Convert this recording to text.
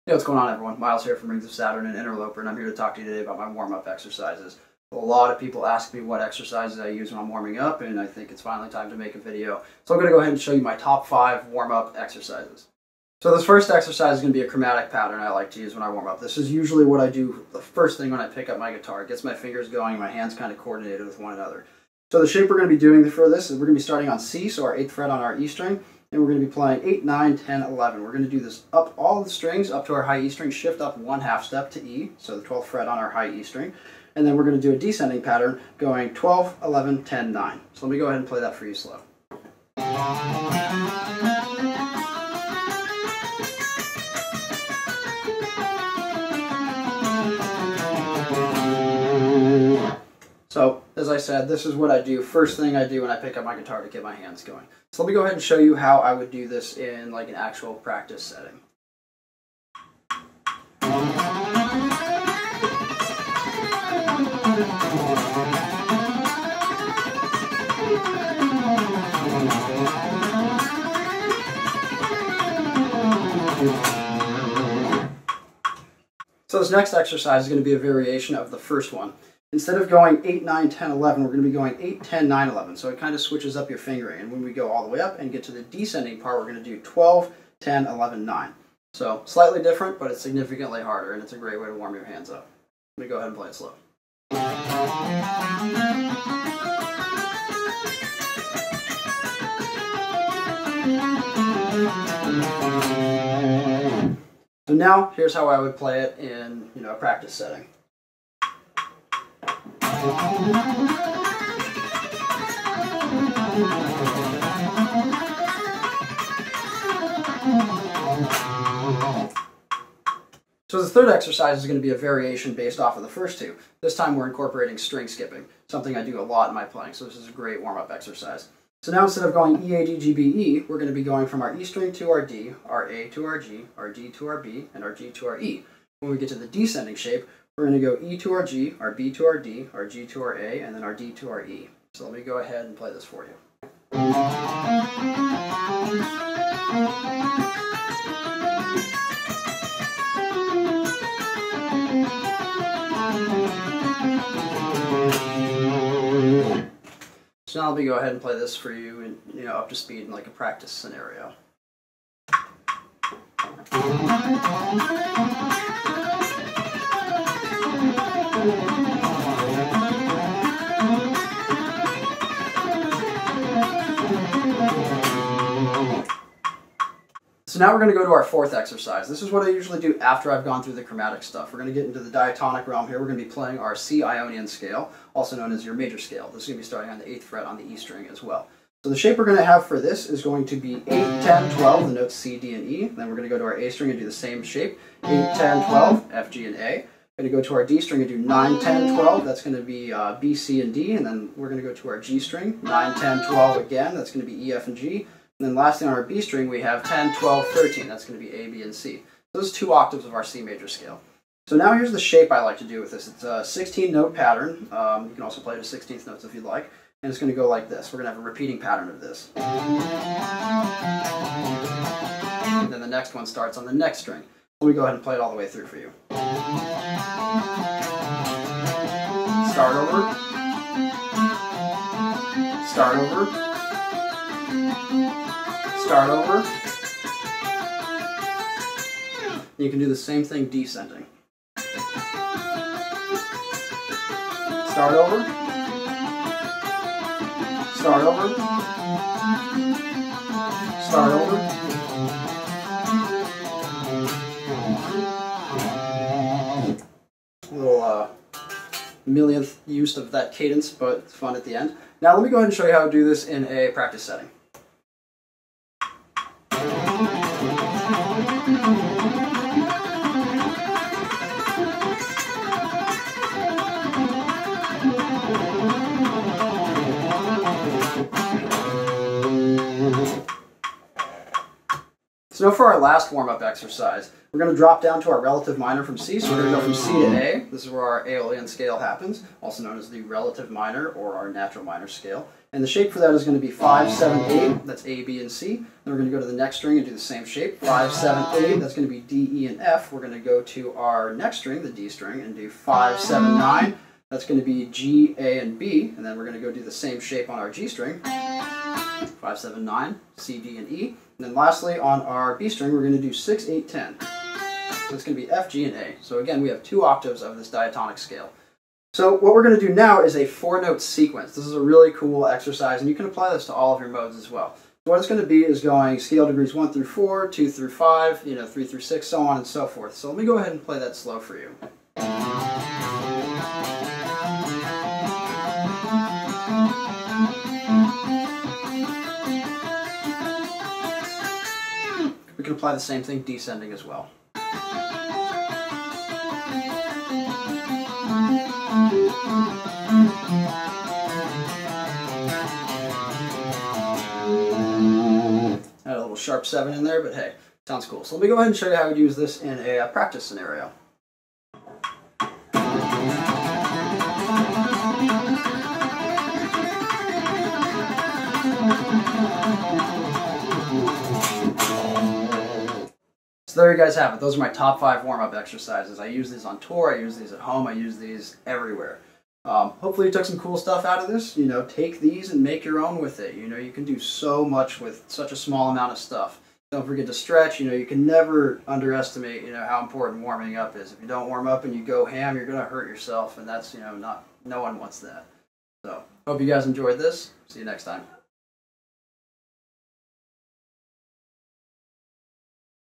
Hey, what's going on, everyone? Miles here from Rings of Saturn and Interloper, and I'm here to talk to you today about my warm-up exercises. A lot of people ask me what exercises I use when I'm warming up, and I think it's finally time to make a video. So I'm going to go ahead and show you my top 5 warm-up exercises. So this first exercise is going to be a chromatic pattern I like to use when I warm up. This is usually what I do the first thing when I pick up my guitar. It gets my fingers going, my hands kind of coordinated with one another. So the shape we're going to be doing for this is we're going to be starting on C, so our 8th fret on our E string. And we're going to be playing 8, 9, 10, 11. We're going to do this up all the strings up to our high E string, shift up 1/2 step to E, so the 12th fret on our high E string. And then we're going to do a descending pattern going 12, 11, 10, 9. So let me go ahead and play that for you slow. So, as I said, this is what I do, first thing I do when I pick up my guitar to get my hands going. So let me go ahead and show you how I would do this in like an actual practice setting. So this next exercise is going to be a variation of the first one. Instead of going 8, 9, 10, 11, we're going to be going 8, 10, 9, 11. So it kind of switches up your fingering. And when we go all the way up and get to the descending part, we're going to do 12, 10, 11, 9. So slightly different, but it's significantly harder, and it's a great way to warm your hands up. Let me go ahead and play it slow. So now, here's how I would play it in a practice setting. So the third exercise is going to be a variation based off of the first two. This time we're incorporating string skipping, something I do a lot in my playing, so this is a great warm-up exercise. So now instead of going E, A, D, G, B, E, we're going to be going from our E string to our D, our A to our G, our D to our B, and our G to our E. When we get to the descending shape, we're going to go E to our G, our B to our D, our G to our A, and then our D to our E. So let me go ahead and play this for you. So now let me go ahead and play this for you and up to speed in like a practice scenario. So now we're going to go to our fourth exercise. This is what I usually do after I've gone through the chromatic stuff. We're going to get into the diatonic realm here. We're going to be playing our C Ionian scale, also known as your major scale. This is going to be starting on the 8th fret on the E string as well. So the shape we're going to have for this is going to be 8, 10, 12, the notes C, D, and E. Then we're going to go to our A string and do the same shape, 8, 10, 12, F, G, and A. We're going to go to our D string and do 9, 10, 12. That's going to be B, C, and D. And then we're going to go to our G string, 9, 10, 12 again. That's going to be E, F, and G. And then lastly on our B string we have 10, 12, 13. That's going to be A, B, and C. Those 2 octaves of our C major scale. So now here's the shape I like to do with this. It's a 16-note pattern. You can also play to 16th notes if you'd like. And it's going to go like this. We're going to have a repeating pattern of this. And then the next one starts on the next string. Let me go ahead and play it all the way through for you. Start over. Start over. Start over. You can do the same thing descending. Start over. Start over. Start over. A little millionth use of that cadence, but it's fun at the end. Now let me go ahead and show you how to do this in a practice setting. So now for our last warm-up exercise, we're going to drop down to our relative minor from C. So we're going to go from C to A. This is where our Aeolian scale happens, also known as the relative minor or our natural minor scale. And the shape for that is going to be 5, 7, 8. That's A, B, and C. Then we're going to go to the next string and do the same shape. 5, 7, 8. That's going to be D, E, and F. We're going to go to our next string, the D string, and do 5, 7, 9. That's going to be G, A, and B. And then we're going to go do the same shape on our G string. 5, 7, 9, C, D, and E. And then lastly, on our B string, we're going to do 6, 8, 10. So it's going to be F, G, and A. So again, we have 2 octaves of this diatonic scale. So what we're going to do now is a 4-note sequence. This is a really cool exercise, and you can apply this to all of your modes as well. So what it's going to be is going scale degrees 1 through 4, 2 through 5, 3 through 6, so on and so forth. So let me go ahead and play that slow for you. We can apply the same thing descending as well. Had a little sharp 7 in there, but hey, sounds cool. So let me go ahead and show you how to use this in a practice scenario. So there you guys have it. Those are my top 5 warm-up exercises. I use these on tour, I use these at home, I use these everywhere. Hopefully you took some cool stuff out of this. Take these and make your own with it. You can do so much with such a small amount of stuff. Don't forget to stretch. You can never underestimate, how important warming up is. If you don't warm up and you go ham, you're going to hurt yourself, and that's, no one wants that. So, hope you guys enjoyed this. See you next time.